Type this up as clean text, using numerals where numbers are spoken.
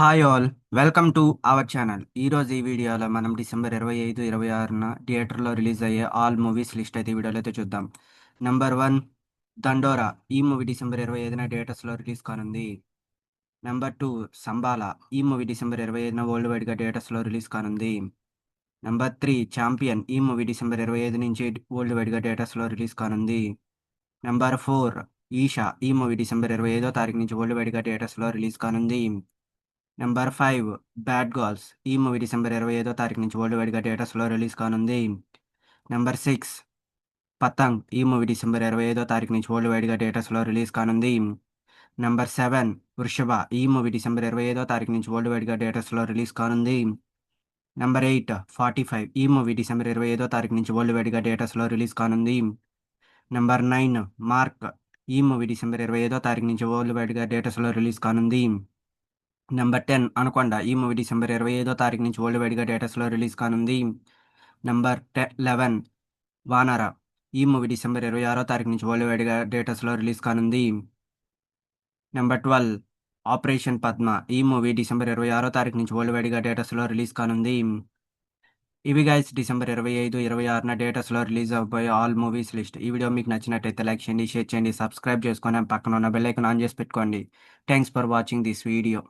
Hi all, welcome to our channel. ఈరోజు ఈ వీడియోలో మనం డిసెంబర్ 25, 26న థియేటర్లో రిలీజ్ అయ్యే ఆల్ మూవీస్ లిస్ట్ అయితే ఈ వీడియోలో అయితే చూద్దాం. నెంబర్ 1 దండోరా. ఈ మూవీ డిసెంబర్ 25న థియేటర్స్లో రిలీజ్ కానుంది. నెంబర్ 2 సంబాలా. ఈ మూవీ డిసెంబర్ 25న వరల్డ్ వైడ్గా థియేటర్స్లో రిలీజ్ కానుంది. Number 3 champion. ఈ మూవీ డిసెంబర్ 25 నుంచి వరల్డ్ వైడ్గా థియేటర్స్లో రిలీజ్ కానుంది. నెంబర్ 4 ఈషా. ఈ మూవీ డిసెంబర్ 25వ తారీఖు నుంచి వరల్డ్ వైడ్గా థియేటర్స్లో రిలీజ్ కానుంది. Number 5 bad girls. ఈ మూవీ డిసెంబర్ 25వ తారీఖు నుంచి వరల్డ్ వైడ్గా థియేటర్స్లో రిలీజ్ కానుంది. నెంబర్ 6 పతంగ్. ఈ మూవీ డిసెంబర్ 25వ తారీఖు నుంచి వరల్డ్ వైడ్గా థియేటర్స్లో రిలీజ్ కానుంది. నెంబర్ 7 వృషభ. ఈ మూవీ డిసెంబర్ 25వ తారీఖు నుంచి వరల్డ్ వైడ్గా థియేటర్స్లో రిలీజ్ కానుంది. నెంబర్ 8 45. ఈ మూవీ డిసెంబర్ 25వ తారీఖు నుంచి వరల్డ్ వైడ్గా థియేటర్స్లో రిలీజ్ కానుంది. Number 9 mark. ఈ మూవీ డిసెంబర్ 25వ తారీఖు నుంచి వరల్డ్ వైడ్గా థియేటర్స్లో రిలీజ్ కానుంది. Number 10 anaconda. ఈ మూవీ డిసెంబర్ 25వ తారీఖు నుంచి వరల్డ్ వైడ్గా థియేటర్స్లో రిలీజ్ కానుంది. నెంబర్ 11 వానర. ఈ మూవీ డిసెంబర్ 26వ తారీఖు నుంచి వరల్డ్ వైడ్గా థియేటర్స్లో రిలీజ్ కానుంది. Number 12 operation Padma. ఈ మూవీ డిసెంబర్ 26వ తారీఖు నుంచి వరల్డ్ వైడ్గా థియేటర్స్లో రిలీజ్ కానుంది. ఇవి గైస్ డిసెంబర్ 25, 26న థియేటర్స్లో రిలీజ్ అవబోయే ఆల్ మూవీస్ లిస్ట్. ఈ వీడియో మీకు నచ్చినట్టయితే లైక్ చేయండి, షేర్ చేయండి, సబ్స్క్రైబ్ చేసుకొని పక్కన ఉన్న బెల్ ఐకాన్ ఆన్ చేసి పెట్టుకోండి. Thanks for watching this video.